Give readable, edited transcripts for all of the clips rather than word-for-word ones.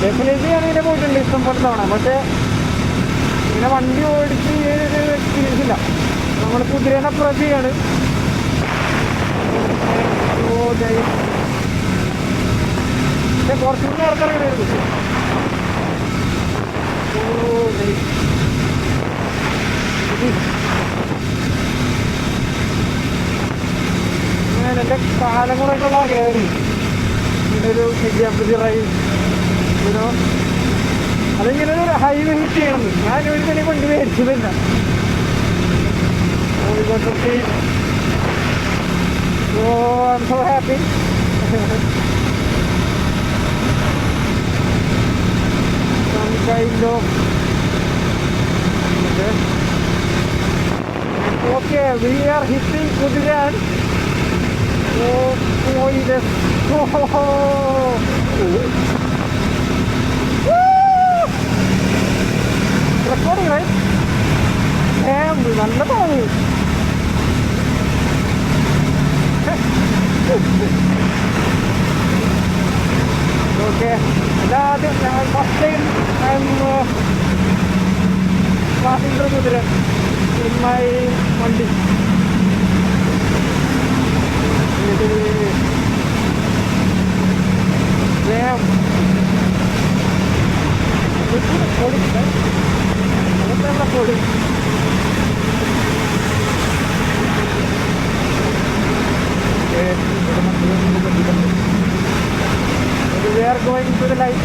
Definitely ഞാൻ ഇങ്ങനെ പോയിട്ടുണ്ട് ഇഷ്ടം പോലെ തവണ. പക്ഷേ ഇങ്ങനെ വണ്ടി ഓടിച്ച് ഒരു എക്സ്പീരിയൻസ് ഇല്ല. നമ്മൾ കുതിരേനെ അപ്രോച്ച് ചെയ്യാണ്. കുറച്ചുകൂടി നേരത്തിറങ്ങണമായിരുന്നു. എൻ്റെ കാലം കൊണ്ടൊക്കെയുള്ള കയറി ഇങ്ങനൊരു റൈഡ് അതിങ്ങനെ ഒരു ഹൈവേ ഹിറ്റ് ചെയ്യണമെന്ന് ഞാൻ ഒരു തന്നെ കൊണ്ട് മേടിച്ചതില്ല. So I'm so happy. Some kind of okay, we are hitting Kudiran. Oh, this. Recording, right? Damn, നല്ല തോന്നി. Okay, first time I'm passing through Kudiran in my Mandi. Damn. This is recording, right? What am I recording? We are going to the light.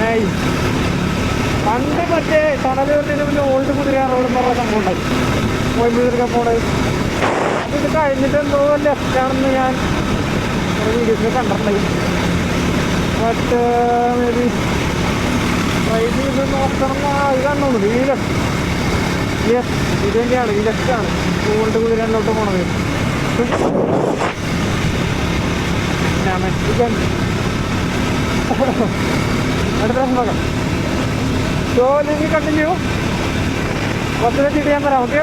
Nice. പണ്ട് മറ്റേ തണലൂരിന് പിന്നെ old കുതിര road എന്ന് പറഞ്ഞ സംഭവം ഉണ്ടായി കോയമ്പത്തൂരൊക്കെ പോണത്. ഇത് കഴിഞ്ഞിട്ട് എന്തോ ലെഫ്റ്റാണെന്ന് ഞാൻ വീഡിയോസിൽ കണ്ടിട്ടുണ്ടായി. ബട്ട് മേ ബി ട്രൈ ചെയ്ത് നോക്കണം. ഇത് കണ്ടോണ്ട് ഈ ലെഫ്റ്റ്. യെസ്, ഇത് തന്നെയാണ്, ഈ ലെഫ്റ്റാണ് ഓൾഡ് കുതിര എന്നോട്ട് പോണത്. ഞാൻ മെക്സിക്കൻ അടുത്ത പ്രാവശ്യം നോക്കാം. So let continue. കുറച്ചിട്ട് ഞാൻ തരാം. Okay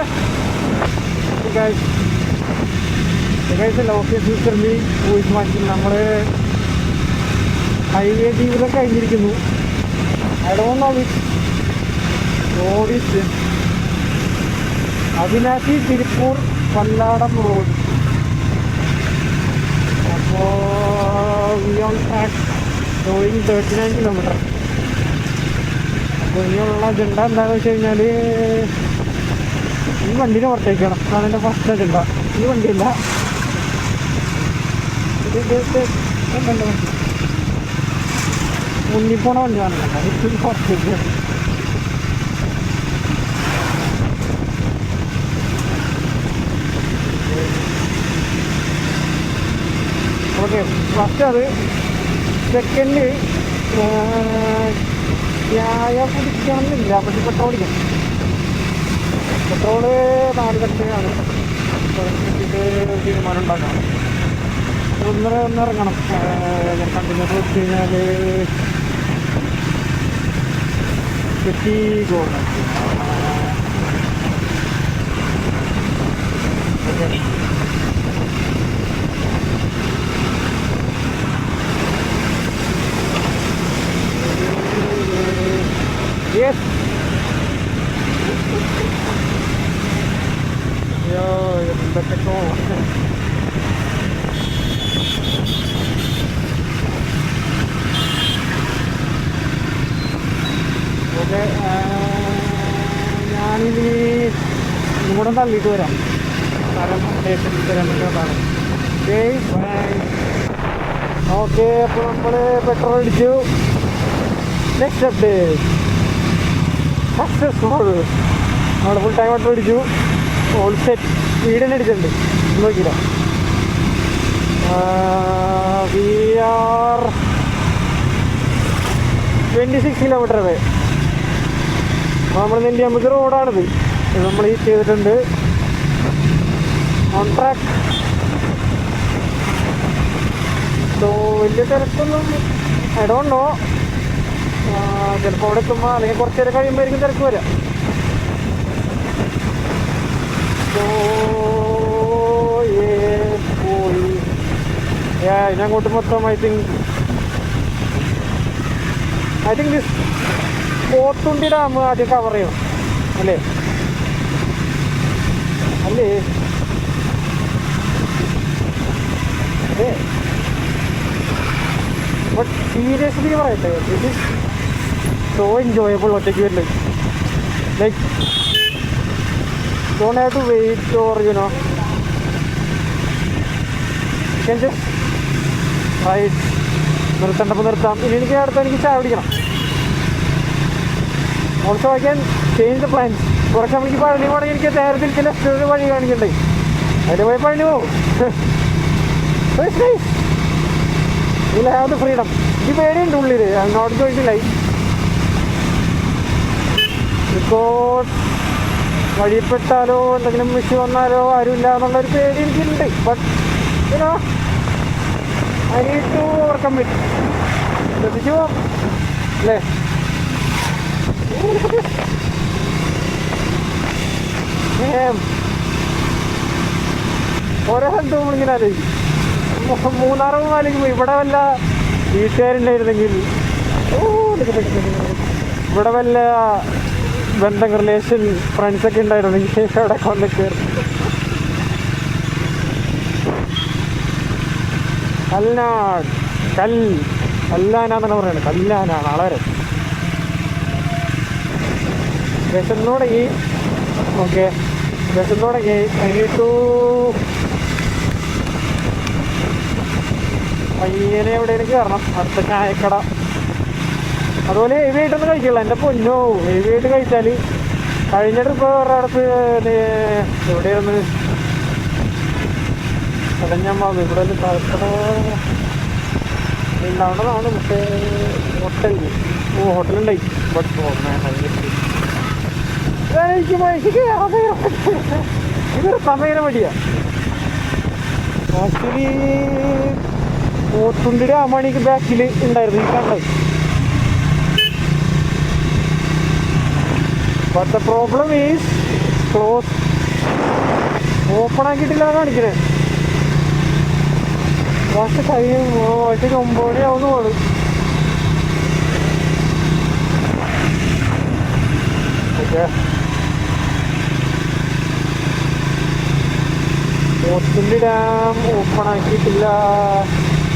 guys, okay futurely voice മാറ്റി നമ്മൾ ഹൈവേ ജീവിതം കഴിഞ്ഞിരിക്കുന്നു. I don't know which road is Avinashi Tiruppur Palladam road. അപ്പോൾ we on track going 39 kilometre. അപ്പോൾ ഇനിയുള്ള അജണ്ട എന്താണെന്ന് വെച്ച് കഴിഞ്ഞാൽ ഈ വണ്ടീനെ ഓവർടേക്കണം. അതാണ് എൻ്റെ ഫസ്റ്റ് അജണ്ട. ഈ വണ്ടിയല്ല, മുന്നിൽ പോണ വണ്ടിയാണ്. ഇത് ഓവർടേക്ക്. ഓക്കെ, ഫസ്റ്റ് അത്. സെക്കൻഡ് ചായ കുടിക്കണമെന്നില്ല, പക്ഷെ പെട്രോൾ അടിക്കണം. പെട്രോള് 4 ലക്ഷമാണ്. ഇത് തീരുമാനം ഉണ്ടാക്കണം. ഒന്നിറങ്ങണം. കണ്ടിന്യൂസ് വെച്ച് കഴിഞ്ഞാൽ പെറ്റി ഗോൾഡ്. Yes. Yo, എന്തൊക്കെ ഓക്കെ, ഞാനിനി ഇവിടെ തള്ളിയിട്ട് വരാം. സ്ഥലം സ്റ്റേഷനിൽ തരാൻ പറ്റുന്നതാണ്. ഓക്കെ, അപ്പോൾ നമ്മൾ പെട്രോൾ അടിച്ചു. Next update successful. നമ്മൾ ഫുൾ ടൈം പെട്രോൾ അടിച്ചു. All set. സ്പീഡ് തന്നെ അടിച്ചിട്ടുണ്ട്, നോക്കിയില്ല. വി ആർ 26 കിലോമീറ്റർ വേ. നമ്മൾ നെല്ലിയാമ്പതി റോഡാണിത്. നമ്മൾ ഈ ചെയ്തിട്ടുണ്ട്. On track. സോ വലിയ തിരക്കൊന്നും ഐ ഡോണ്ട് നോ. ചിലപ്പോൾ അവിടെ എത്തുമ്പോൾ അല്ലെങ്കിൽ കുറച്ച് നേരം കഴിയുമ്പോഴായിരിക്കും തിരക്ക് വരാം. ഇനി അങ്ങോട്ട് മൊത്തം I think this Pothundi dam ആദ്യം കവർ ചെയ്യണം അല്ലേ അല്ലേ അതെ. ബട്ട് സീരിയസ്ലി പറയട്ടെ, ഇറ്റ് ഈസ് സോ എൻജോയബിൾ ഒറ്റയ്ക്ക് വരുന്നത്. Like don't have to wait or you can just right. നിർത്തേണ്ടപ്പോൾ നിർത്താം. ഇനി എനിക്ക് എനിക്ക് ചായ പിടിക്കണം. Also I can change the plans. കുറച്ച് നമുക്ക് പഴനി പോകണമെങ്കിൽ എനിക്ക് നേരത്തിൽ ചില ഒരു വഴി കാണിക്കണ്ടേ, അതിൽ പോയി പഴനി പോകും. Will have the freedom. ഈ പേടിയുണ്ട് ഉള്ളിൽ. I'm not going to like because വഴിപ്പെട്ടാലോ എന്തെങ്കിലും മിസ് വന്നാലോ ആരുമില്ല എന്നുള്ളൊരു പേടി എനിക്കുണ്ട്. But you know I need to overcome it. ശ്രദ്ധിച്ചു പോവാം അല്ലേ? ഓരോ സ്ഥലത്തും നമ്മളിങ്ങനെ ആലോചിക്കും. മൂന്നാറ് ആലോചിക്കുമ്പോൾ ഇവിടെ വല്ല വീട്ടുകാരുണ്ടായിരുന്നെങ്കിൽ, ഇവിടെ വല്ല ബന്ധം റിലേഷൻ ഫ്രണ്ട്സൊക്കെ ഉണ്ടായിരുന്നെങ്കിൽ അവിടെ കൊണ്ട് കയറി. കല്ലാനാണ് കല്ലാനാന്നാണ് പറയുന്നത്. കല്ലാനാണ് വളരെ വിഷം തുടങ്ങി. ഓക്കെ, വിഷം തുടങ്ങി. കഴിഞ്ഞിട്ടു പയ്യനെ എവിടെയെങ്കിലും കയറണം. അടുത്ത ചായക്കട. അതുപോലെ ഹെവി ആയിട്ടൊന്നും കഴിക്കില്ല എൻ്റെ പൊന്നോ. ഹെവി ആയിട്ട് കഴിച്ചാൽ കഴിഞ്ഞ ട്രിപ്പ് ഒരിടത്ത് എവിടെയൊന്ന് അടഞ്ഞാൽ ഇവിടെ ഒരു ചായക്കട ഉണ്ടാവേണ്ടതാണ്. പക്ഷേ ഹോട്ടലുണ്ടായി. ബട്ട് ഇതൊരു സമയം മടിയാണ് ആക്ച്വലി. പോത്തുണ്ടി ഡാമാണിക്ക് ബാക്കിൽ ഉണ്ടായിരുന്നു ഈ കണ്ടത്. But the problem is close. Open ആക്കിയിട്ടില്ല കാണിക്കണേ. പക്ഷെ കഴിയും 9 മണിയാവുന്നു പോലും. ഓക്കെ, പോത്തുണ്ടി ഡാം ഓപ്പൺ ആക്കിയിട്ടില്ല.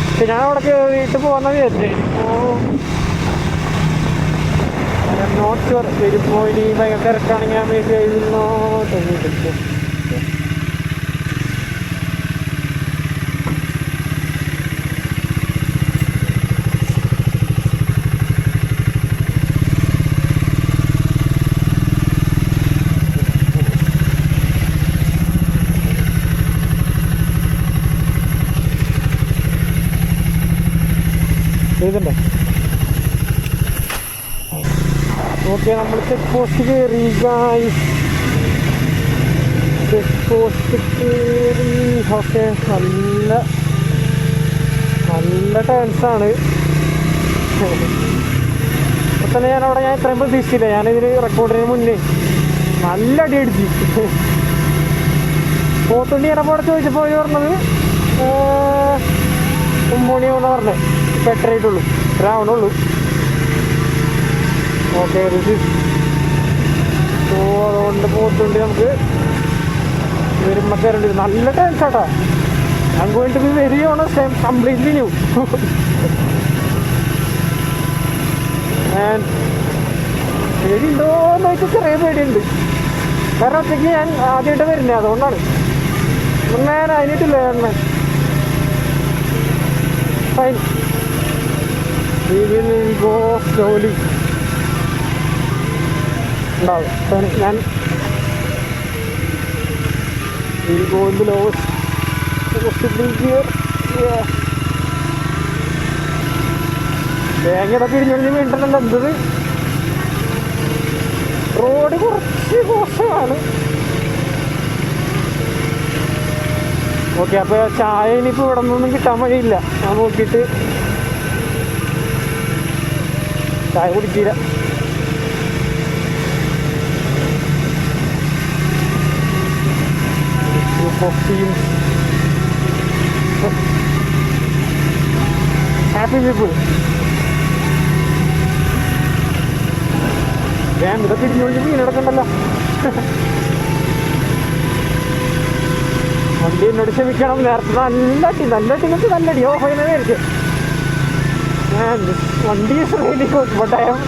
പക്ഷെ ഞാൻ അവിടെ കയറിയിട്ട് പോകുന്ന വിചാരിച്ചേ. ഇപ്പോൾ നോട്ട് ഷുവർ. വരുമ്പോൾ ഇനി ഭയങ്കര തിരക്കാണെങ്കിൽ ഞാൻ വേണ്ടി ആയിരുന്നോ തോന്നിയിട്ട്. ചെയ്തിട്ടുണ്ടോ? ഓക്കെ, നമ്മൾ ചെക്ക് പോസ്റ്റ് കയറി. ചെക്ക് പോസ്റ്റ് കയറി. ഓക്കെ, നല്ല ടേൺസാണ്. അപ്പോൾ തന്നെ ഞാൻ ഇത്രയും പ്രതീക്ഷിച്ചില്ല. ഞാനിതിന് റെക്കോർഡിന് മുന്നേ നല്ല അടി അടിച്ച്. പോത്തുണ്ടി എറണാകുളം ചോദിച്ചപ്പോൾ പറഞ്ഞത് 9 മണിയാവുന്ന പറഞ്ഞത്. ഇപ്പോൾ 8:30 രാവണുള്ളൂ. ഓക്കെ, സോ അതുകൊണ്ട് പോത്തുണ്ടി നമുക്ക് വരുമ്പോൾ കയറേണ്ടി. നല്ല ടൈംസ് ആട്ടാ. I am going to be very honest. I'm completely new. പേടിയുണ്ടോയെന്ന് വെച്ചാൽ ചെറിയ പേടിയുണ്ട്. കാരണം ഒറ്റയ്ക്ക് ഞാൻ ആദ്യമായിട്ട് വരുന്നത്, അതുകൊണ്ടാണ്. ഞാൻ അതിനിട്ടില്ല എണ്ണ. Fine, we will go slowly. ഉണ്ടാവും. ഞാൻ will go in the lowest possible gear. തേങ്ങയുടെ പിരിഞ്ഞൊഴിഞ്ഞ് വീണ്ടുണ്ടല്ലോ. എന്തത് റോഡ് കുറച്ച് മോശമാണ്. ഓക്കെ, അപ്പോൾ ചായ ഇനിയിപ്പോൾ ഇവിടെ നിന്നൊന്നും കിട്ടാൻ വഴിയില്ല. ഞാൻ നോക്കിയിട്ട് ചായ കുടിക്കില്ല. Happy people. ഇതൊക്കെ ഇടിഞ്ഞൊഴിഞ്ഞ് മീനെടുക്കണ്ടല്ലോ. വണ്ടി എന്നോട് ക്ഷമിക്കണം, നേരത്തെ നല്ല നല്ലടി ഓഫായിട്ട് വണ്ടി really good, but I am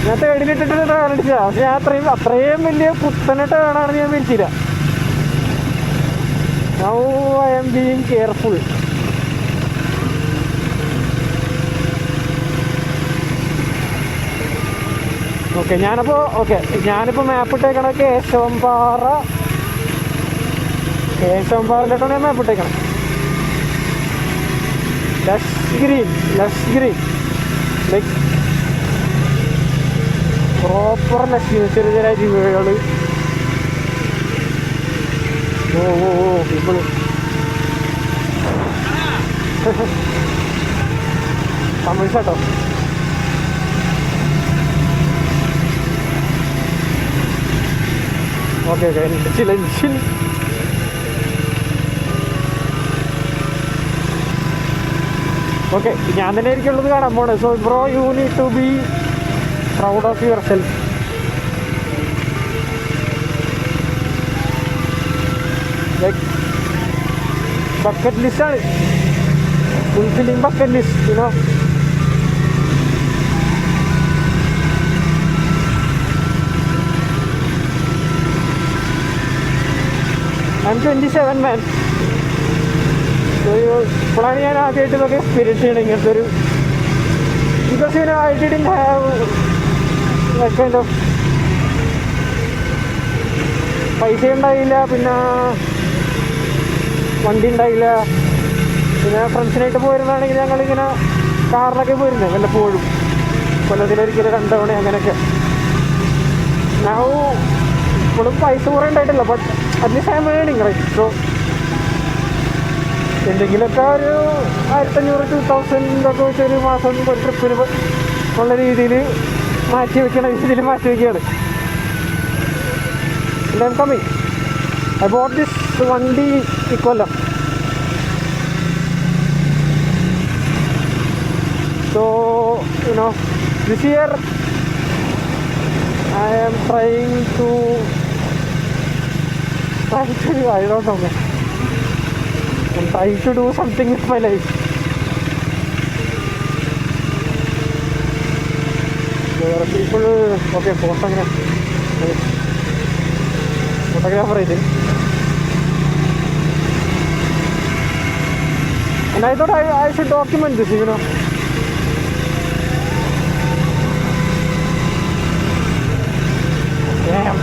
ഞാൻ തേടിലിട്ടിട്ട് ടേൺ അടിച്ചാ. പക്ഷെ ഞാൻ അത്രയും വലിയ കുത്തനെ ടേണാണെന്ന് ഞാൻ വിരിച്ചില്ല. Now I am being careful. ഞാനിപ്പോൾ മാപ്പ് ഇട്ടേക്കണ കേശവംപാറയിലോട്ടാണ് ഞാൻ മാപ്പ് ഇട്ടേക്കണം. Lush green like proper lush, ചെറിയ ചെറിയ ജീവികൾ. ഓ പീപ്പിൾ തമിഴ് കേട്ടോ. ഓക്കെ ചില ഓക്കെ ഞാൻ തന്നെ ആയിരിക്കുള്ളത് കാണാൻ പോണേ. So bro, you need to be proud of yourself. Like bucket ലിസ്റ്റാണ്, fulfilling bucket list, you know. I'm 27 man. ഇപ്പോഴാണ് ഞാൻ ആദ്യമായിട്ട് ഇതൊക്കെ എക്സ്പീരിയൻസ് ചെയ്യണം ഇങ്ങനത്തെ ഒരു. Because I didn't have kind of പൈസ ഉണ്ടായില്ല, പിന്നെ വണ്ടി ഉണ്ടായില്ല. പിന്നെ ഫ്രണ്ട്സിനായിട്ട് പോയിരുന്നാണെങ്കിൽ ഞങ്ങളിങ്ങനെ കാറിലൊക്കെ പോയിരുന്നത് വല്ലപ്പോഴും, കൊല്ലത്തിലൊരിക്കലും 2 തവണ അങ്ങനെയൊക്കെ. ഞാൻ ഇപ്പോഴും പൈസ കുറേ ഉണ്ടായിട്ടില്ല, ബട്ട് അറ്റ്ലീസ്റ്റ് ഐ ആം ഏണിങ് റൈറ്റ്. സോ എന്തെങ്കിലുമൊക്കെ ഒരു 1500-2000 ഒക്കെ വെച്ച് ഒരു മാസം ഒരു ട്രിപ്പിന് ഉള്ള രീതിയിൽ മാറ്റി വയ്ക്കുകയാണ്. I am coming. I bought this വണ്ടി ഇക്കൊല്ലം. So you know this year I am trying to I don't know, man. I'm trying to do something with my life. There are people, okay, photographer I think. And I thought I should document this, you know. Damn.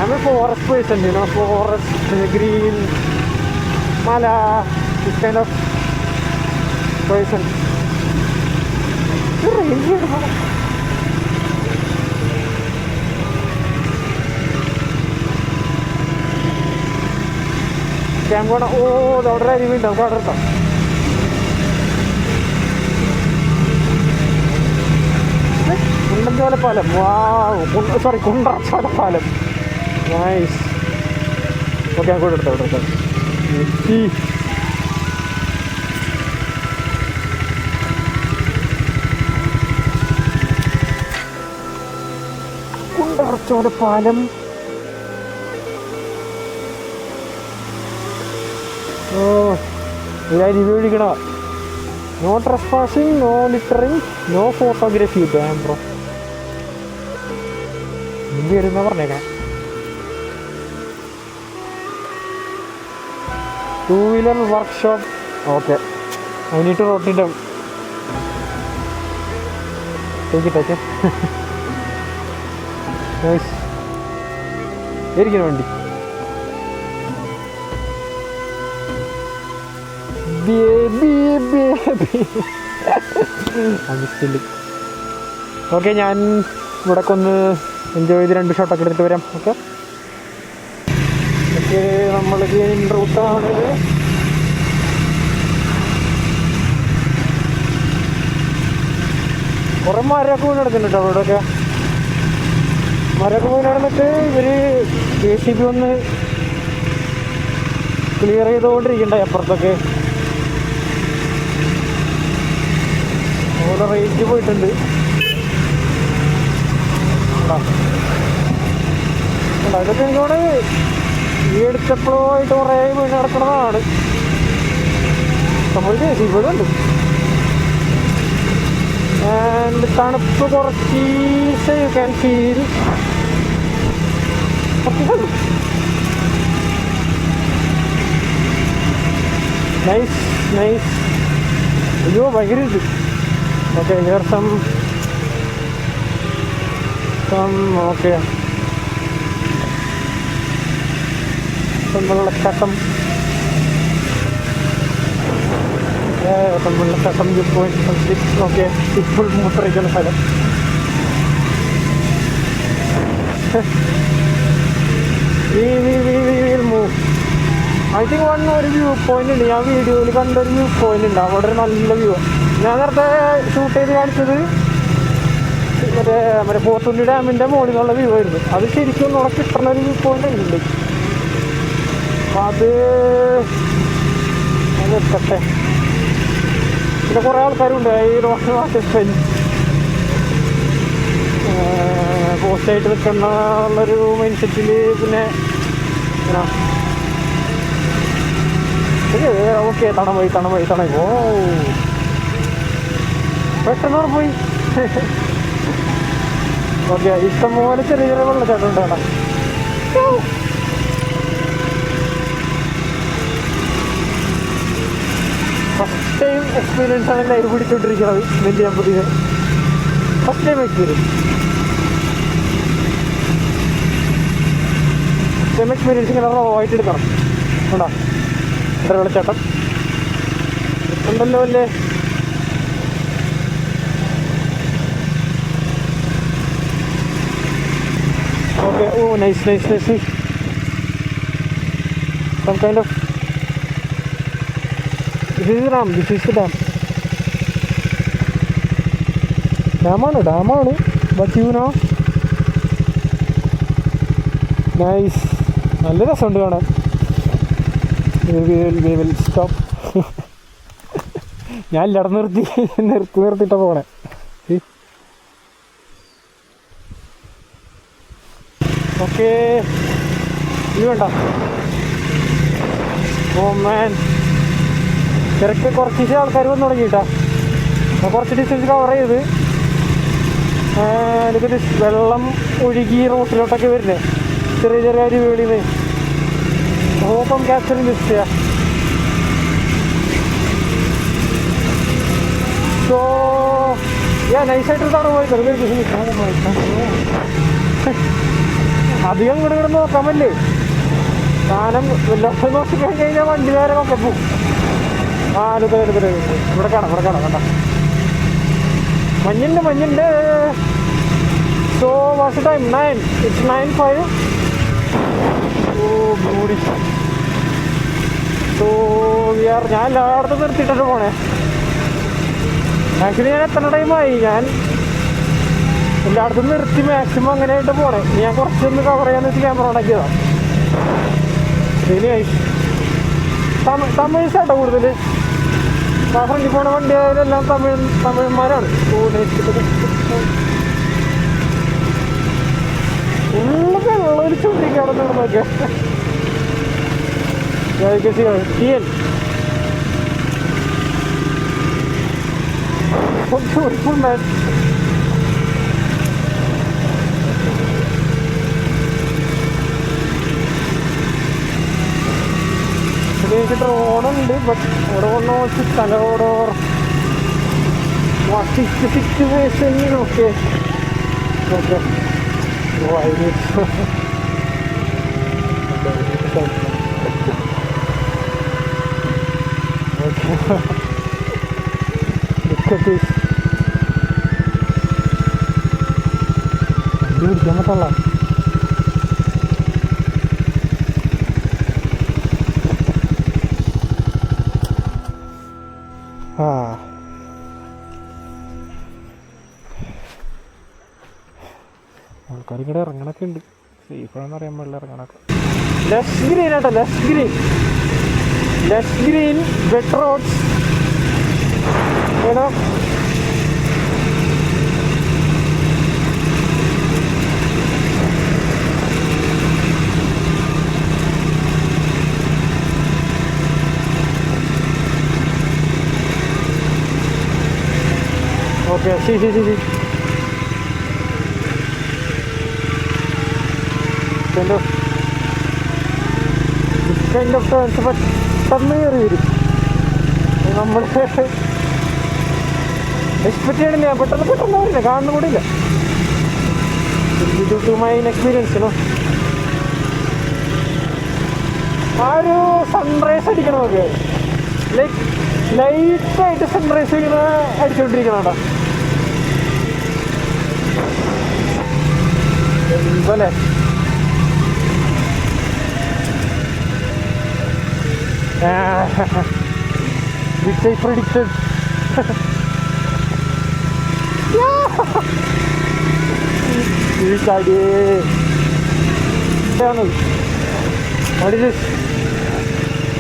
I'm a forest person, you know, forest, green, mala, this kind of person. Okay, I'm gonna, the order I revealed, I've got it. കുണ്ടൻചോല പാലം, കുണ്ടറച്ചോല പാലം, nice. Okay, ഞാൻ കൂടെ എടുത്തോ. കുണ്ടറച്ചോല പാലം. ഞാൻ review വിളിക്കണ. No trespassing, no littering, no photography. Dam bro, India വരുന്ന പറഞ്ഞേക്കാൻ. 2-wheeler workshop. Okay, I need to note it down. Take it. Nice. വണ്ടി ഓക്കെ, ഞാൻ ഇവിടെ ഒന്ന് എൻജോയ് ചെയ്ത് 2 ഷോട്ടൊക്കെ എടുത്തിട്ട് വരാം. ഓക്കെ, നമ്മൾ റൂട്ടാണ്. കുറേ മരമൊക്കെ വീണ് നടക്കുന്നുണ്ട് അവിടെയൊക്കെ. മരമൊക്കെ വീണ് നടന്നിട്ട് ഇവർ JCB വന്ന് ക്ലിയർ ചെയ്തുകൊണ്ടിരിക്കണ്ടേ അപ്പുറത്തൊക്കെ. അതുപോലെ റേഞ്ച് പോയിട്ടുണ്ട്. ഇതൊക്കെ എനിക്കോട് ഈ എടുത്തപ്പോഴായിട്ട് കുറേ വീണ് കിടക്കുന്നതാണ്. നമ്മൾ ഇവിടെ ഉണ്ട്. ആൻഡ് തണുപ്പ് കുറച്ച് you can feel. Nice nice. അയ്യോ ഭയങ്കര ഇത്. ഓക്കെ ഹിയർ സം ഓക്കെ വെള്ളച്ചാട്ടം. വെള്ളച്ചാട്ടം ഓക്കെ ഇപ്പോൾ മൂത്രയിക്കുന്ന സ്ഥലം. ഐ തിങ്ക് ഒരു വ്യൂ പോയിന്റ് ഉണ്ട്. ഞാൻ വീഡിയോയിൽ കണ്ടൊരു വ്യൂ പോയിന്റ് ഉണ്ട്. അവിടെ ഒരു നല്ല വ്യൂ. ഞാൻ നേരത്തെ ഷൂട്ട് ചെയ്ത് കാണിച്ചത് മറ്റേ പോത്തുണ്ടി ഡാമിൻ്റെ മുകളിൽ നിന്നുള്ള വ്യൂ ആയിരുന്നു. അത് ശരിക്കും ഒന്നുകൂടെ കിട്ടുന്ന ഒരു വ്യൂ പോയിന്റ് ഉണ്ട്. അപ്പം അത് എത്തട്ടെ. പിന്നെ കുറേ ആൾക്കാരുണ്ട് ഈ റോഡ് പോസ്റ്റായിട്ട് നിൽക്കുന്ന ഉള്ളൊരു മൈൻഡ് സെറ്റിൽ. പിന്നെ ഓക്കെ തണമായി ഓ പെട്ടെന്ന് പോയി. ഓക്കെ ഇഷ്ടംപോലെ ചെറിയ ചെറിയ വെള്ളച്ചാട്ടം ഉണ്ട് കേട്ടോ. ഫസ്റ്റ് ടൈം എക്സ്പീരിയൻസ് ആണ് ലൈവ് പിടിച്ചോണ്ടിരിക്കുന്നത്. നെല്ലിയാമ്പതിന് ഫസ്റ്റ് ടൈം എക്സ്പീരിയൻസ് ഇങ്ങനെ റോ ആയിട്ട് എടുക്കണം. ഉണ്ടോ ഇവിടെ വെള്ളച്ചാട്ടം ഉണ്ടല്ലോ അല്ലേ. Okay oh nice. Some kind of this is the dam. ഡാമാണ് but you know നൈസ്. നല്ല രസമുണ്ട് കാണാൻ. we will stop. ഞാൻ എല്ലായിടം നിർത്തിയിട്ടാ പോണേ. ഓക്കെ ഇത് വേണ്ട. ഓ മാൻ തിരക്ക് കുറച്ച് ആൾക്കാർ വന്നു തുടങ്ങിയിട്ടാ. കുറച്ച് ഡിസ്റ്റൻസ് കവർ ചെയ്ത് എനിക്കൊരു വെള്ളം ഒഴുകി റോട്ടിലോട്ടൊക്കെ വരുന്നേ ചെറിയ ചെറിയ അരുവികളിൽ. ഹോപ്പം ക്യാപ്ചറിങ് ദിസ് ചെയ്യാം. സോ നൈസായിട്ടൊരു പോയി അധികം ഇവിടെ നോക്കാൻ പറ്റില്ലേ. സാധനം വല്ലതും നോക്കി കഴിഞ്ഞാൽ വണ്ടി നേരെ നോക്കാൻ പോകും. ഇവിടെ കാണാം കണ്ട മഞ്ഞുണ്ട്. So what's the time? 9. It's 9:05. Oh beauty. So ഞാൻ എല്ലായിടത്തും നിർത്തിയിട്ടാണ് പോണേ. ആക്ച്വലി ഞാൻ എത്ര ടൈമായി. ഞാൻ എല്ലായിടത്തും നിർത്തി മാക്സിമം അങ്ങനെയായിട്ട് പോണേ. ഞാൻ കുറച്ചൊന്ന് കവർ ചെയ്യാൻ വെച്ച് ക്യാമറ ഉണ്ടാക്കിയതാണ്. ശരിയായി. തമിഴ് ചേട്ടാ കൂടുതൽ. ഫ്രണ്ടിൽ പോണ വണ്ടി ആയാലെല്ലാം തമിഴന്മാരാണ്. ഉള്ള വെള്ളം ചൂണ്ടിക്ക് അവിടെ നിന്ന് നോക്കിയാൽ ഫുൾ മാൻ. എനിക്ക് ഡ്രോണുണ്ട്. ബട്ട് ഓടോ സ്ഥലോടോ സിറ്റുവേഷൻ. ഓക്കെ ഓക്കെ പിടിക്കാൻ പറ്റുള്ള. ആൾക്കാർ ഇങ്ങടെ ഇറങ്ങണൊക്കെ ഉണ്ട്. സേഫാണെന്ന് അറിയാൻ പാടില്ല ഇറങ്ങണൊക്കെ. ലെസ് ഗ്രീൻ കേട്ടോ, less green. Lush green wet roads ഏതാ Okay, see. Kind of turns, but പെട്ടെന്ന് കയറി വരും. നമ്മൾ എക്സ്പെക്ട് ചെയ്യണില്ല, പെട്ടെന്ന് വരില്ല, കാണുന്ന കൂടെ ഇല്ല. ഡ്യൂ ടു മൈ എക്സ്പീരിയൻസ് ആ ഒരു സൺറൈസ് അടിക്കണമൊക്കെ ലൈക്ക് ലൈറ്റായിട്ട് സൺറൈസ് ഇങ്ങനെ അടിച്ചുകൊണ്ടിരിക്കണോട്ടാ എന്തല്ലേ. Which I predicted. What is this?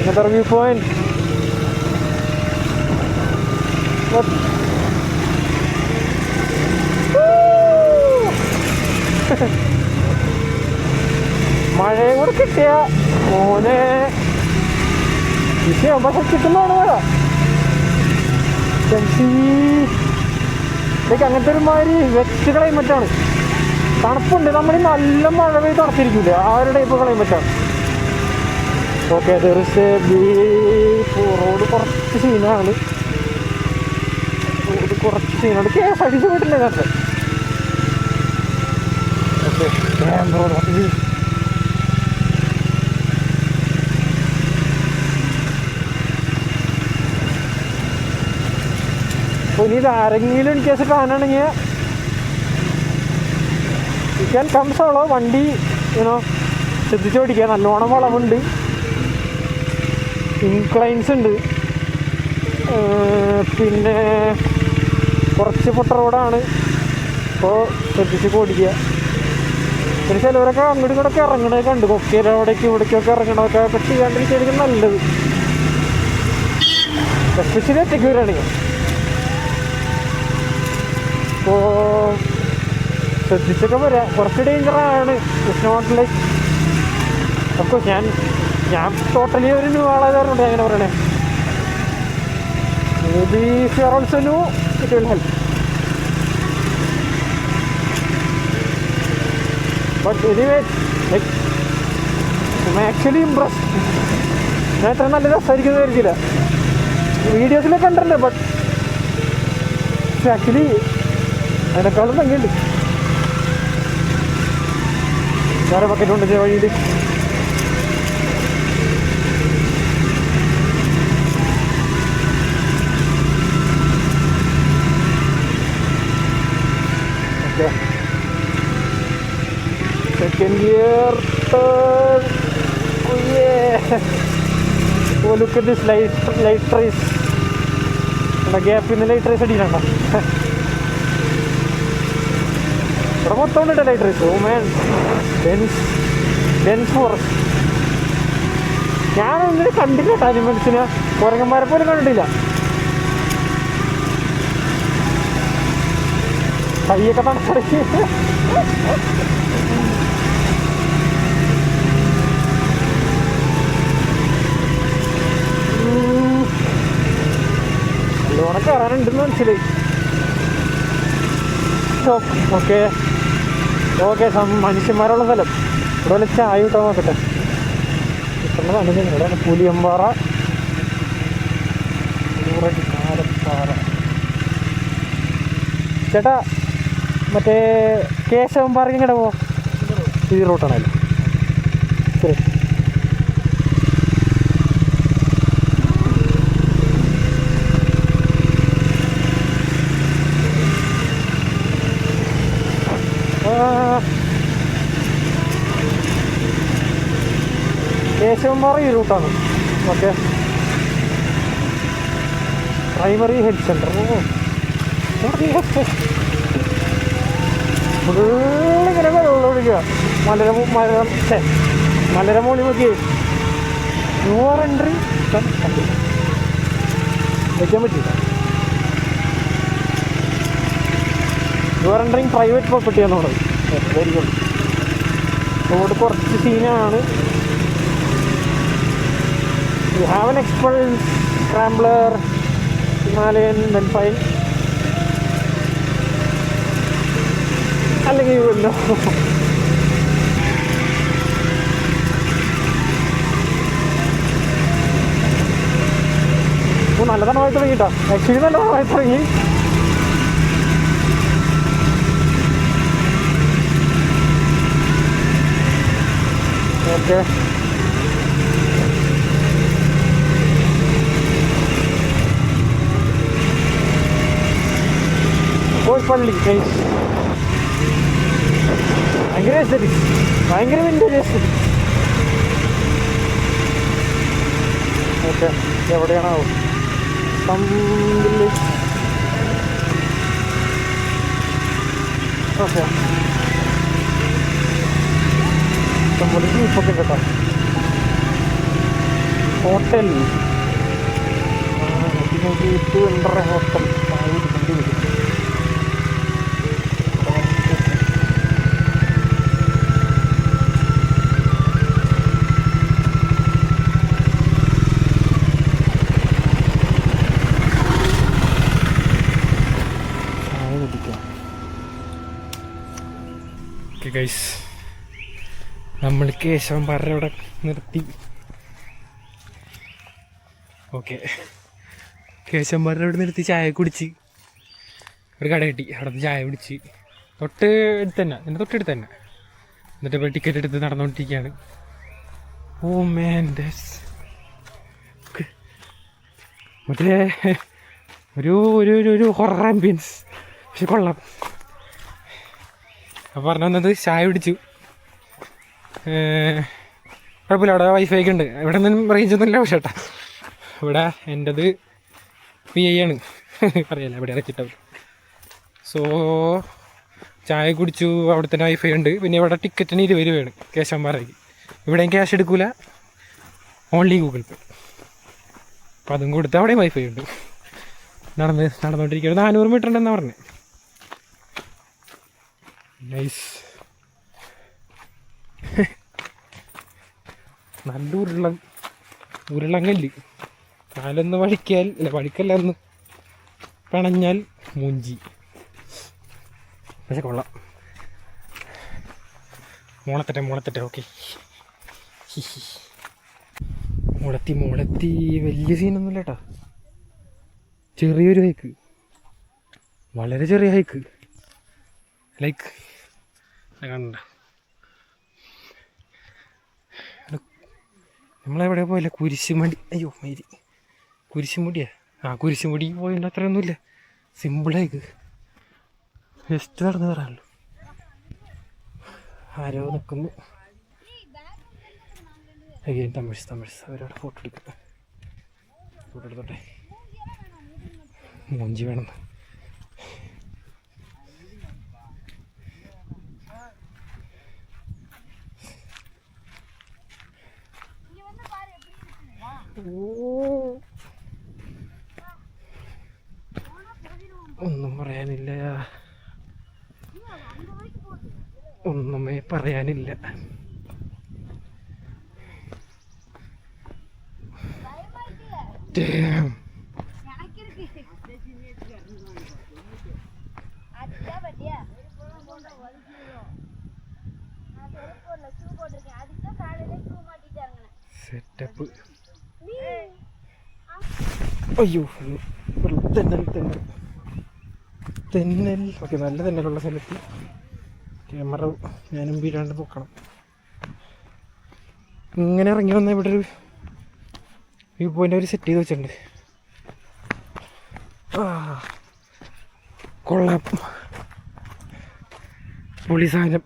Another viewpoint. What? മഴയും കൂടെ കിട്ടിയ മോനെ വിഷയം പക്ഷെ കിട്ടുന്നതാണ് മഴ. ഇതൊക്കെ അങ്ങനത്തെ ഒരു മാതിരി വെച്ച് ക്ലൈമറ്റാണ്. തണുപ്പുണ്ട്, നമ്മൾ നല്ല മഴ പെയ്ത് തണുത്തിരിക്കില്ല, ആ ഒരു ടൈപ്പ് ക്ലൈമറ്റാണ്. ഓക്കെ, റോഡ് കുറച്ച് സീനാണ്. കേസ് അടിച്ചു പോയിട്ടില്ല നേരത്തെ. ഓക്കെ, അപ്പോൾ ഇനി ഇത് ആരെങ്കിലും ഇൻ കേസ് കാണുകയാണെങ്കിൽ യു ക്യാൻ കം സോളോ. വണ്ടി ശ്രദ്ധിച്ച് ഓടിക്കുക, നല്ലോണം വളവുണ്ട്, ഇൻക്ലൈൻസ് ഉണ്ട്, പിന്നെ കുറച്ച് പൊട്ട റോഡാണ്. അപ്പോൾ ശ്രദ്ധിച്ച് ഓടിക്കുക. പിന്നെ ചിലവരൊക്കെ അങ്ങോട്ടും ഇങ്ങോട്ടൊക്കെ ഇറങ്ങണതൊക്കെ ഉണ്ട്, കൊക്കയിൽ അവിടേക്കും ഇവിടേക്കൊക്കെ ഇറങ്ങണതൊക്കെ ചെയ്യാണ്ടിരിക്കുകയായിരിക്കും നല്ലത്, എസ്പെഷ്യലി ഒറ്റയ്ക്ക് വരികയാണെങ്കിൽ. അപ്പോൾ ശ്രദ്ധിച്ചൊക്കെ വരാം, കുറച്ച് ഡേഞ്ചറാണ്. ഇറ്റ്സ് നോട്ട് ലൈക്ക് അഫ്കോഴ്സ് ഞാൻ ടോട്ടലി ഒരു ന്യൂ ആളായതുകൊണ്ട് അങ്ങനെ പറയണേ. Maybe if you are also new it will help. But anyway like I am actually impressed. ഞാൻ ഇത്ര നല്ല രസമായിരിക്കും വിചാരിച്ചില്ല, വീഡിയോസിലൊക്കെ കണ്ടിട്ടുണ്ട്. ബട്ട് ആക്ച്വലി അതിനേക്കാളും ഭംഗിയുണ്ട്. വേറെ ബക്കറ്റ് ഉണ്ട് വഴിയിൽ. Okay, second gear turn. Oh look at this light trace. ഗ്യാപ്പിൽ നിന്ന് ലൈറ്റ് ട്രേസ് അടിക്കണ്ട. ഇവിടെ മൊത്തം ഉണ്ട് light rays. Oh man, dense forest. ഞാനൊന്നിനെ കണ്ടില്ല കേട്ടോ, അനിമൽസിനെ, കുരങ്ങന്മാരെ പോലും കണ്ടിട്ടില്ല. കൈയൊക്കെ തണുപ്പടക്കി. നല്ലോണം കയറാനുണ്ടെന്ന് മനസ്സിലായി. ഓക്കെ ഓക്കെ, മനുഷ്യന്മാരുള്ള സ്ഥലം. ഇവിടെ വല്ല ചായ കിട്ടാൻ നോക്കട്ടെ. കിട്ടുന്നതാണ് ഇവിടെ പുലിയമ്പാറ, കാലപ്പാറ. ചേട്ടാ മറ്റേ കേശവമ്പാറയ്ക്ക് ഇങ്ങോട്ട് പോവോ? ഈ റൂട്ടാണല്ലോ. ശരി, കേശവന്മാർ ഈ റൂട്ടാണ്. Okay, primary health centre. ഫുള്ളിങ്ങനെ വെള്ളം ഒഴിക്കുക. മലര മോളി നോക്കി യുവർ എൻട്രി വയ്ക്കാൻ പറ്റില്ല. യുവർ എൻട്രിങ് പ്രൈവറ്റ് പ്രോപ്പർട്ടി എന്നുള്ളത് വെരി ഗുഡ്. റോഡ് കുറച്ച് സീനാണ്. You have an Xpulse scrambler Himalayan then fine അല്ലെങ്കിൽ യുവല്ലോ. നല്ല തണമായി തുടങ്ങിട്ടോ, ആക്ച്വലി നല്ല തണമായി തുടങ്ങി. ഓക്കെ, പള്ളി ഭയങ്കര എസ്തറ്റിക്സ്, ഭയങ്കര വിൻറ്റേജ് എസ്തറ്റിക്സ്. ഓക്കെ, എവിടെയാണാവോ ഓക്കെ ഇഷ്ടംപോലെ ജീപ്പൊക്കെ കേട്ടോ. Hotel jeep enter hotel guys. നമ്മൾ കേശവൻ പാറ അവിടെ നിർത്തി. ഓക്കെ, കേശവൻ പാറ അവിടെ നിർത്തി ചായ കുടിച്ച് ഒരു കട കിട്ടി. അവിടെ നിന്ന് ചായ കുടിച്ച് തൊട്ട് എടുത്ത് തന്നെ, എൻ്റെ തൊട്ടടുത്ത് തന്നെ. എന്നിട്ട് ഇപ്പോൾ ടിക്കറ്റ് എടുത്ത് നടന്നുകൊണ്ടിരിക്കുകയാണ്. ഓ മാൻ, മറ്റേ ഒരു ഒരു ഒരു ഹൊറർ ആംബിയൻസ്, പക്ഷെ കൊള്ളാം. അപ്പോൾ പറഞ്ഞു വന്നത് ചായ പിടിച്ചു. കുഴപ്പമില്ല, അവിടെ വൈഫൈ ഒക്കെ ഉണ്ട്. ഇവിടെ ഒന്നും റേഞ്ചൊന്നും ഇല്ല. പക്ഷേ കേട്ടാ, ഇവിടെ എൻ്റെത് VI ആണ്, അറിയാലോ എവിടെ ഇറക്കിയിട്ടവർ. സോ ചായ കുടിച്ചു, അവിടെ തന്നെ വൈഫൈ ഉണ്ട്. പിന്നെ ഇവിടെ ടിക്കറ്റിന് 20 രൂപയാണ് കേശവന്മാരേക്ക്. ഇവിടെയും ക്യാഷ് എടുക്കില്ല, ഓൺലി ഗൂഗിൾ പേ. അപ്പം അതും കൊടുത്ത് അവിടെയും വൈഫൈ ഉണ്ട്. നടന്നുകൊണ്ടിരിക്കുകയാണ്. 400 മീറ്റർ ഉണ്ടെന്നാണ് പറഞ്ഞത്. നൈസ്. നല്ല ഉരുളങ്കല്ല്. കാലൊന്ന് വഴിക്കല്ല ഒന്ന് പിണഞ്ഞാൽ മൂഞ്ചി. പക്ഷെ കൊള്ളാം. മോളത്തട്ടെ ഓക്കെ. മോളത്തി വലിയ സീനൊന്നുമില്ല കേട്ടോ. ചെറിയൊരു ഹൈക്ക്, വളരെ ചെറിയ ഹൈക്ക്. ലൈക്ക് കണ്ട നമ്മളെവിടെ പോയില്ല. കുരിശുമടി, അയ്യോ മേരി, കുരിശുമുടിയാ. കുരിശുമുടി പോയിട്ടുണ്ട്. അത്രയൊന്നുമില്ല, സിമ്പിളായിക്ക് ജസ്റ്റ് നടന്ന് കയറാമല്ലോ. ആരോ നിൽക്കുന്നു. തമിഴ് അവരവിടെ ഫോട്ടോ എടുത്തോട്ടെ. മൂഞ്ചി വേണമെന്ന്. ഒന്നും പറയാനില്ല. സെറ്റപ്പ്. അയ്യോ തെന്നൽ. ഓക്കെ, നല്ല തെന്നലുള്ള സ്ഥലത്ത് ക്യാമറ ഞാനും വീരാണ്ട് നോക്കണം. ഇങ്ങനെ ഇറങ്ങി വന്നാൽ ഇവിടെ ഒരു വ്യൂ പോയിൻ്റ് അവർ സെറ്റ് ചെയ്ത് വെച്ചിട്ടുണ്ട്. കൊള്ളാം, പൊളി സാധനം.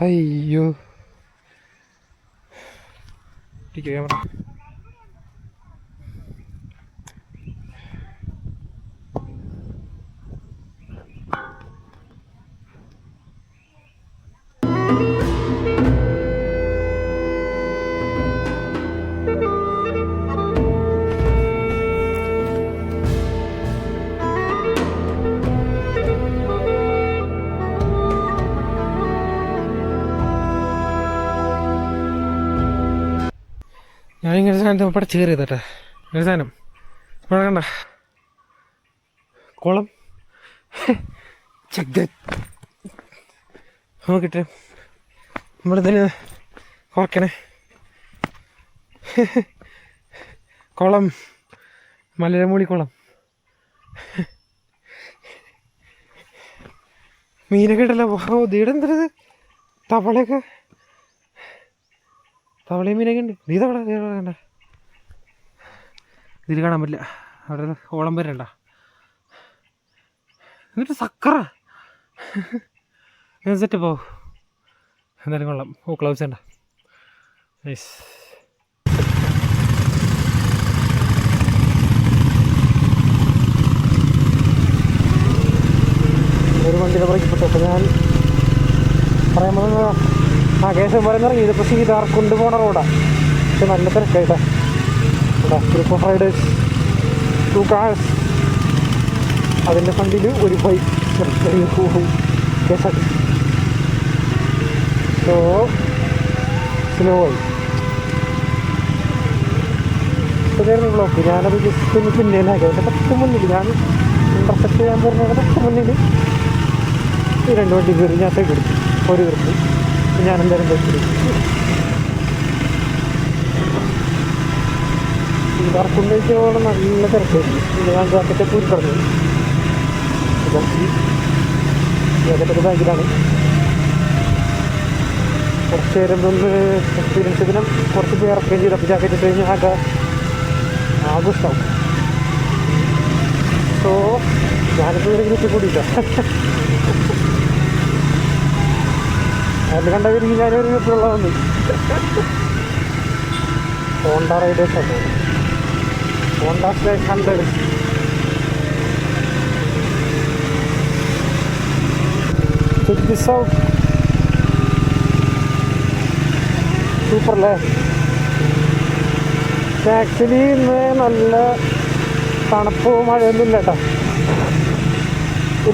അയ്യോ ക്യാമറ. സാധനത്തെ പടച്ച് കയറിയതട്ടെ. ഒരു സാധനം ഇവിടെ കണ്ട കുളം ചെക്ക് നോക്കിട്ട് നമ്മളിതിന് ഓർക്കണേ. കുളം മലരമൂളിക്കുളം. മീനൊക്കെ ഉണ്ടല്ലോ. ഓ ദീടെ എന്തത് തവളയൊക്കെ, തവളയും മീനൊക്കെ ഉണ്ട്. നീ തവള കണ്ട ഇതിൽ കാണാൻ പറ്റില്ല. അവിടെ ഓളം വരണ്ട. എന്നിട്ട് സക്കറ സെറ്റ് പോ. എന്തായാലും കൊള്ളാം. ഓ ക്ലൗസ് വേണ്ട. നൈസ്. ഒരു വണ്ടിയുടെ പുറകിൽപ്പെട്ടു. ഞാൻ പറയാൻ പോകുന്നത് കേശവൻ പറയുന്ന ഇറങ്ങി. ഇതിപ്പോൾ സീതാർക്കുണ്ട് പോണ റോഡാണ്. പക്ഷെ നല്ല തിരക്കായിട്ടാ. ഗ്രൂപ്പ് ഓഫ് റൈഡേഴ്സ്, 2 cars, അതിൻ്റെ ഫ്രണ്ടിൽ ഒരു ബൈക്ക്, കേസാക്കി. സോ സ്ലോ ആയി ഇതായിരുന്നു ബ്ലോക്ക്. ഞാനത് ജസ്റ്റ് ഒന്ന് പിന്നേലാക്കി. അതിൻ്റെ തൊട്ട് മുന്നിൽ ഞാൻ ഇൻ്റർസെക്ട് ചെയ്യാൻ പറഞ്ഞത് തൊട്ട് മുന്നിൽ ഈ 2 വണ്ടി കയറി. ഞാൻ സൈഡ് എടുത്തു. ഒരു കയറി ഞാനെന്തായാലും ബൈക്ക് ഇതാർക്കുണ്ടേക്ക് പോകണം. നല്ല തിരക്കായിരുന്നു. ഞാൻ ജാക്കറ്റ് പൂരി പറഞ്ഞു. ജാക്കറ്റൊക്കെ ബാഗിലാണ്. കുറച്ച് നേരം ഒന്ന് എക്സ്പീരിയൻസ് ഇതിനും കുറച്ച് പേർ ഇറക്കുകയും ചെയ്തപ്പോൾ ജാക്കറ്റ് ഇട്ട് കഴിഞ്ഞാൽ ആകെ ആഘോഷമാവും. സോ ഞാനിപ്പോൾ ഒരു ഗ്രൂപ്പിൽ കൂടിയില്ല. അതിൽ കണ്ട പേര് ഞാനൊരു ഗ്രൂപ്പിലുള്ളതെന്ന് ഹോണ്ട റൈഡേഴ്സാണ്. Honda strike 100. Check this out. Super അല്ലേ? ആക്ച്വലി ഇന്ന് നല്ല തണുപ്പോ മഴയൊന്നും ഇല്ല കേട്ടോ.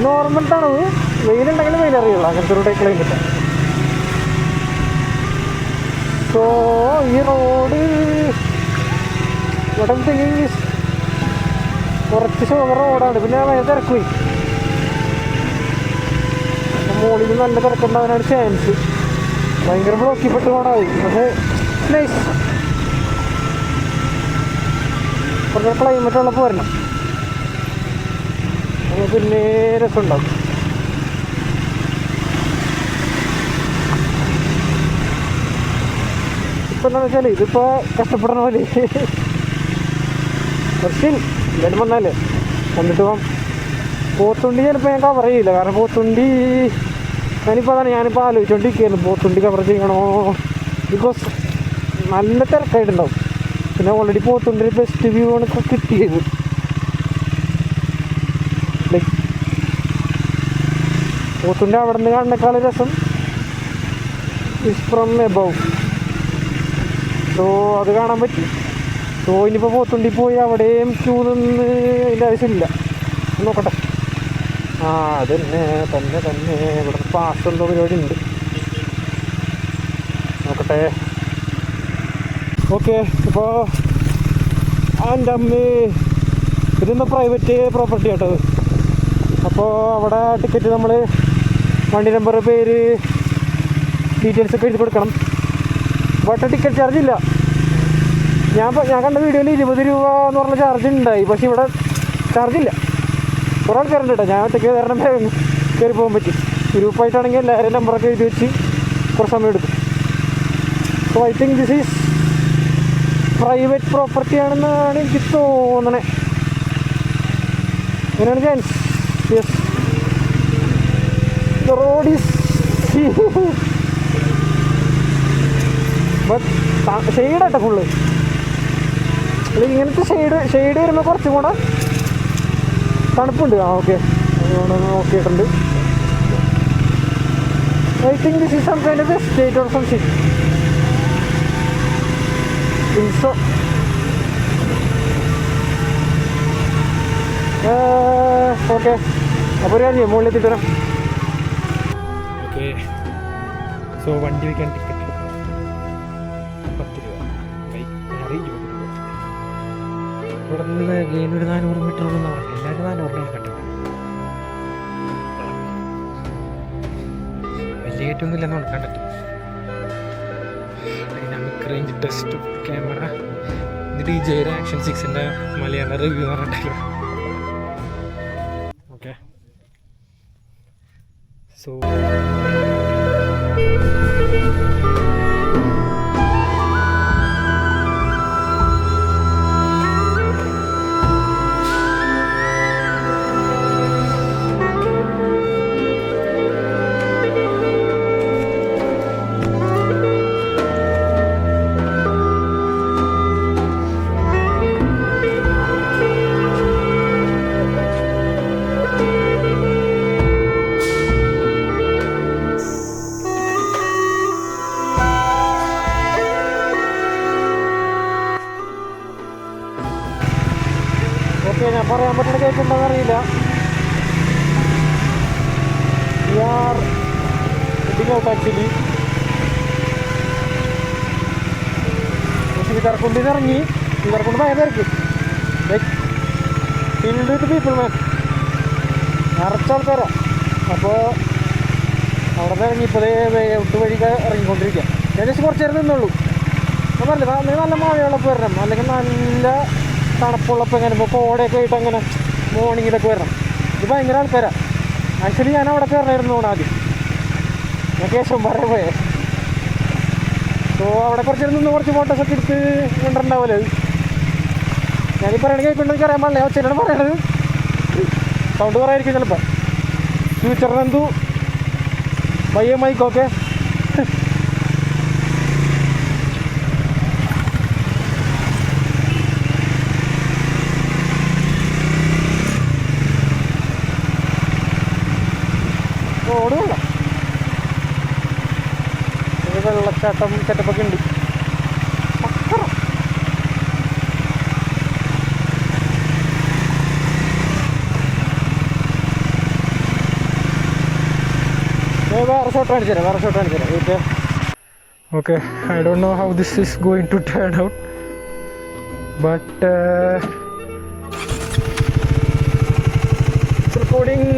നോർമൽ തണുപ്പ്. വെയിലുണ്ടെങ്കിലും വെയിലറിയുള്ളൂ. അങ്ങനത്തെ ഒരു ക്ലൈമറ്റ്. സോ ഈ റോഡ് ഇവിടെ കുറച്ച് ഷോർ റോഡാണ്. പിന്നെ ഭയങ്കര തിരക്ക് പോയി. മോളിൽ നല്ല തിരക്കുണ്ടാവാനാണ് ചാൻസ്. ഭയങ്കര ബ്ലോക്കിൽപ്പെട്ട് റോഡായി. പക്ഷേ നൈസ്. കുറച്ച് ക്ലൈമറ്റ് ഉള്ളപ്പോൾ വരണം. അങ്ങനെ പിന്നെ രസമുണ്ടാവും. ഇപ്പം എന്താണെന്ന് വെച്ചാൽ ഇതിപ്പോൾ കഷ്ടപ്പെടണ പോലെ കുറച്ച് എന്തായാലും വന്നാലേ കണ്ടിട്ട് പോകാം. പോത്തുണ്ടി ചിലപ്പോൾ ഞാൻ കവർ ചെയ്യില്ല. കാരണം പോത്തുണ്ടി ഞാനിപ്പോൾ ആലോചിച്ചുകൊണ്ടിരിക്കുകയായിരുന്നു പോത്തുണ്ടി കവർ ചെയ്യണോ. ബിക്കോസ് നല്ല തിരക്കായിട്ടുണ്ടാവും. പിന്നെ ഓൾറെഡി പോത്തുണ്ടി ബെസ്റ്റ് വ്യൂ ആണ് കിട്ടിയത്. ലൈക്ക് പോത്തുണ്ടി അവിടെ നിന്ന് കാണുന്നേക്കാൾ രസം ഇസ് ഫ്രം എബവ്. സോ അത് കാണാൻ പറ്റി. സോ ഇനിയിപ്പോൾ പോത്തുണ്ടി പോയി അവിടെയും ക്യൂ നിന്ന് അതിൻ്റെ ആവശ്യമില്ല. നോക്കട്ടെ. അതന്നെ ഇവിടെ പാസ് എന്തോ പരിപാടി ഉണ്ട്. നോക്കട്ടെ. ഓക്കെ. ഇപ്പോൾ എൻ്റെ അമ്മേ ഇതൊന്ന് പ്രൈവറ്റ് പ്രോപ്പർട്ടി കേട്ടോ. അപ്പോൾ അവിടെ ടിക്കറ്റ് നമ്മൾ വണ്ടി നമ്പർ, പേര്, ഡീറ്റെയിൽസൊക്കെ എഴുതി കൊടുക്കണം. ബട്ട് ടിക്കറ്റ് ചാർജ് ഇല്ല. ഞാൻ കണ്ട വീഡിയോയിൽ 20 രൂപ എന്ന് പറഞ്ഞ ചാർജ് ഉണ്ടായി. പക്ഷേ ഇവിടെ ചാർജില്ല. കുറേ ആൾക്കാരുണ്ട് കേട്ടോ. ഞാൻ ഒറ്റയ്ക്ക് കാരണം കയറി പോകാൻ പറ്റും. ഗ്രൂപ്പായിട്ടാണെങ്കിൽ എല്ലാവരും നമ്പറൊക്കെ എഴുതി വെച്ച് കുറച്ച് സമയം എടുക്കും. So I think this is private property ആണെന്നാണ് എനിക്ക് തോന്നണേ. അങ്ങനെയാണ് chance. Yes, the road is but ഷെയ്ഡാട്ടോ ഫുള്ള്. ഇങ്ങനത്തെ ഷെയ്ഡ് വരുമ്പോൾ കുറച്ചും കൂടെ തണുപ്പുണ്ട്. ഓക്കെ, നോക്കിയിട്ടുണ്ട്. I think this is some kind of estate or some shit. So okay, അപ്പോൾ ഒരു കാര്യം മുകളിൽ എത്തിത്തരാം. ഓക്കെ, സോ വണ്ടി വയ്ക്കാൻ ടിക്കറ്റ് 10 രൂപ, കൈ 20 രൂപ. ഇവിടെ നിന്ന് ഗെയിൻ ഒരു 400 മീറ്റർ ഉള്ളൂ എന്നാണ് പറഞ്ഞത്. എല്ലാവരും 400 കേട്ടോ. വലിയ കയറ്റൊന്നുമില്ലെന്ന് നടക്കാൻ പറ്റും. Dynamic range test camera. ഇത് DJI ആക്ഷൻ 6ൻ്റെ മലയാള റിവ്യൂ എന്ന് പറഞ്ഞിട്ടല്ലോ. ഓക്കെ, സോ ഞാൻ പറയാൻ പറ്റുന്ന കേൾക്കുന്നുണ്ടോന്ന് അറിയില്ല. ആക്ച്വലി വിതർക്കുണ്ടിന്ന് ഇറങ്ങി. വിതർക്കുണ്ട് ഭയങ്കരക്ക് ലൈക്ക് പീപ്പിൾ മാൻ നിറച്ച ആൾക്കാരാ. അപ്പോൾ അവിടെ നിന്ന് ഇറങ്ങി ഇപ്പോൾ ഔട്ട് വഴിക്ക് ഇറങ്ങിക്കൊണ്ടിരിക്കുക. ഏകദേശം കുറച്ച് നേരം നിന്നുള്ളൂ. ഞാൻ പറഞ്ഞില്ല, നല്ല മഴയുള്ളപ്പോൾ വരണം, അല്ലെങ്കിൽ നല്ല തണുപ്പുള്ളപ്പോൾ എങ്ങനെ ഇപ്പോൾ കോടയൊക്കെ ആയിട്ട് അങ്ങനെ മോർണിംഗിലൊക്കെ വരണം. ഇത് ഭയങ്കര ആൾക്കാരാണ്. ആക്ച്വലി ഞാൻ അവിടെ കയറണമായിരുന്നു ആദ്യം. ഞാൻ കേശവൻ പറയാൻ പോയേ. സോ അവിടെ കുറച്ച് നിന്ന് കുറച്ച് ഫോട്ടോസൊക്കെ എടുത്ത് കണ്ടിട്ടുണ്ടാവുമല്ലോ. ഞാനീ പറയണത് കേൾക്കുന്നുണ്ടെങ്കിൽ അറിയാൻ പാടില്ല. ഒച്ചയിലാണ് പറയണത്. സൗണ്ട് പറയായിരിക്കും ചിലപ്പോൾ. ഫ്യൂച്ചറിനെന്തു പയ്യ മൈക്കൊക്കെ ഓടുകയുള്ള വെള്ളച്ചാട്ടം സെറ്റപ്പൊക്കെ ഉണ്ട്. വേറെ ഷോട്ട് കാണിച്ചു തരാം. Okay, I don't know how this is going to turn out, but recording.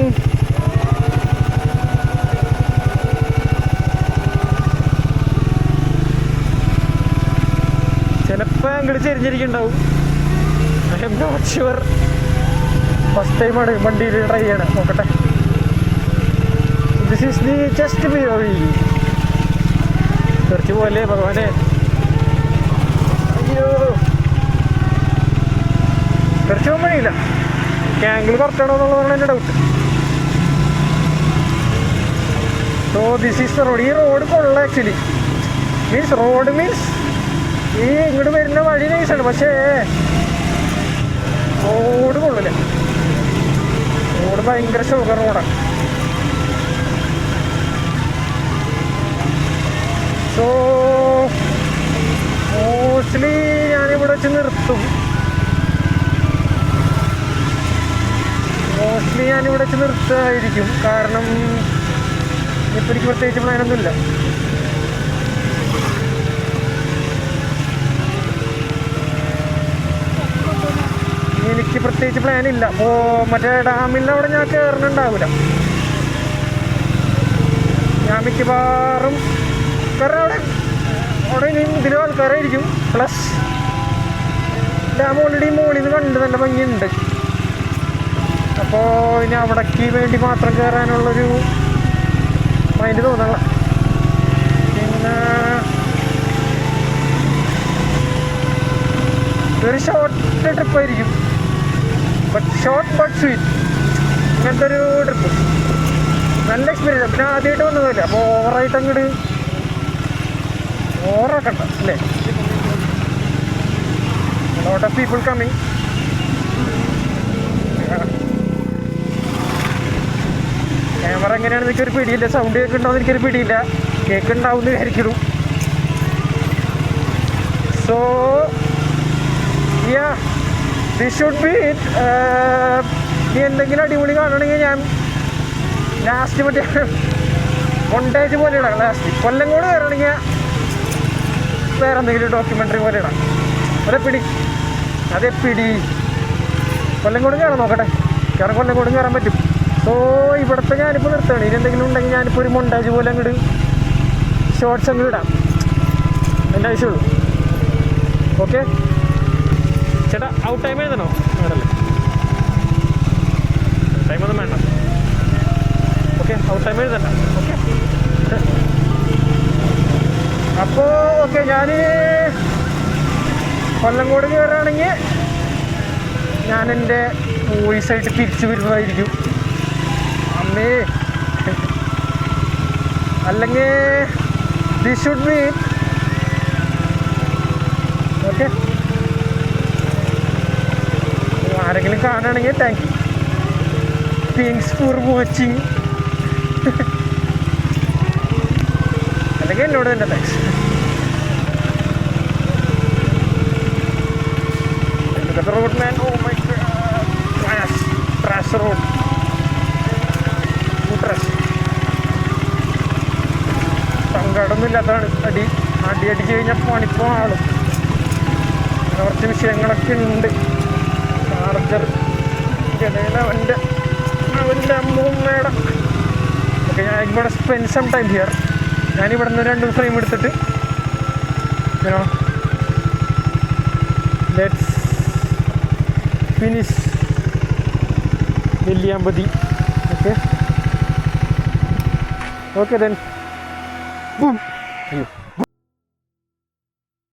ചിലപ്പോൾ അങ്ങോട്ട് ചെരിഞ്ഞിരിക്കുന്നുണ്ടാവും. I'm not sure. First ടൈമാണ് വണ്ടിയിൽ ട്രൈ ചെയ്യണം. നോക്കട്ടെ. ദിസ് ഈസ് ദി ജസ്റ്റ് വഴി. കുറച്ച് പോലെ ഭഗവാനെ. അയ്യോ, കുറച്ച് പോകാൻ വഴിയില്ല. ആംഗിൾ കറക്റ്റാണോ എന്നുള്ളതാണ് എൻ്റെ doubt. So this is the road. ഈ റോഡ് കൊള്ള ആക്ച്വലി. റോഡ് മീൻസ് ഈ ഇങ്ങോട്ട് വരുന്ന വഴി നൈസാണ്, പക്ഷേ റോഡ് കൊള്ളില്ല. റോഡ് ഭയങ്കര ഷുഗർ റോഡാണ്. സോ മോസ്റ്റ്ലി ഞാനിവിടെ വെച്ച് നിർത്തും. നിർത്തുമായിരിക്കും. കാരണം ഇപ്പോൾ എനിക്ക് പ്രത്യേകിച്ച് പ്ലാനൊന്നുമില്ല. എനിക്ക് പ്രത്യേകിച്ച് പ്ലാനില്ല. അപ്പോൾ മറ്റേ ഡാമിൻ്റെ അവിടെ ഞാൻ കയറുന്നുണ്ടാവില്ല. ഞാൻ മിക്കവാറും കാരണം അവിടെ ഇനി ഇതിലും ആൾക്കാരായിരിക്കും. പ്ലസ് ഡാം ഓൾറെഡി മുകളിൽ നിന്ന് കണ്ട് നല്ല ഭംഗിയുണ്ട്. അപ്പോൾ ഇനി അവിടേക്ക് വേണ്ടി മാത്രം കയറാനുള്ളൊരു മൈൻഡ് തോന്നണം. പിന്നെ ഇതൊരു ഷോർട്ട് ട്രിപ്പായിരിക്കും. ഷോർട്ട് ബട്ട് സ്വീറ്റ്, അങ്ങനത്തെ ഒരു ട്രിപ്പ്. നല്ല എക്സ്പീരിയൻസ്. പിന്നെ ആദ്യമായിട്ട് വന്നതല്ലേ, അപ്പോൾ ഓവറായിട്ട് അങ്ങോട്ട് ഓവറാക്കണ്ട അല്ലേ. Lot of people coming. Camera എങ്ങനെയാണെന്ന് എനിക്കൊരു പിടിയില്ല. സൗണ്ട് കേൾക്കുന്നുണ്ടോയെന്ന് എനിക്കൊരു പിടിയില്ല. കേൾക്കുന്നുണ്ടാവുമെന്ന് വിചാരിക്കുന്നു. So yeah, this should be it. ഇനി എന്തെങ്കിലും അടിപൊളി കാണണമെങ്കിൽ ഞാൻ ലാസ്റ്റ് മറ്റേ മൊണ്ടേജ് പോലെ ഇടാം. ലാസ്റ്റ് കൊല്ലങ്കോട് കയറണമെങ്കിൽ വേറെ എന്തെങ്കിലും ഡോക്യുമെൻ്ററി പോലെ ഇടാം. അതെപ്പിടി കൊല്ലംകോട് കയറാൻ നോക്കട്ടെ. കാരണം കൊല്ലംകോട് കയറാൻ പറ്റും. സോ ഇവിടുത്തെ ഞാനിപ്പോൾ നിർത്തുകയാണ്. ഇനി എന്തെങ്കിലും ഉണ്ടെങ്കിൽ ഞാനിപ്പോൾ ഒരു മൊണ്ടാജ് പോലെ അങ്ങോട്ട് ഷോർട്സ് അങ്ങ് ഇടാം. എൻ്റെ ആവശ്യമുള്ളൂ. ഓക്കെ ചേട്ടാ, ഔട്ട് ടൈം എഴുതണോ? വേണ്ടല്ലേ, ടൈമൊന്നും വേണ്ട. ഓക്കെ, ഔട്ട് ടൈം എഴുതണ്ട. ഓക്കെ, അപ്പോൾ ഓക്കെ, ഞാൻ കൊല്ലംകോട് കയറുകയാണെങ്കിൽ ഞാൻ എൻ്റെ വോയിസായിട്ട് തിരിച്ചു വരുന്നതായിരിക്കും. അമ്മേ, അല്ലെങ്കിൽ ദിസ് ഷുഡ് ബി ഓക്കെ. ആരെങ്കിലും കാണുകയാണെങ്കിൽ thank you. Thanks for watching. അല്ലെങ്കിൽ എന്നോട് തന്നെ thanks. Road man, oh my god, trash road, സങ്കടമൊന്നും ഇല്ലാത്തതാണ്. അടിച്ച് കഴിഞ്ഞാൽ പണിപ്പോ ആളും. കുറച്ച് വിഷയങ്ങളൊക്കെ ഉണ്ട്. ചാർജർ ഇടയിൽ അവൻ്റെ അമ്മൂമ്മയുടെ ഓക്കെ. ഞാൻ ഇവിടെ സ്പെൻഡ് സം ടൈം ഹിയർ. ഞാനിവിടെ നിന്ന് 2 ഫ്രെയിം എടുത്തിട്ട് let's finish Nelliyampathy. Okay okay then boom. അയ്യോ.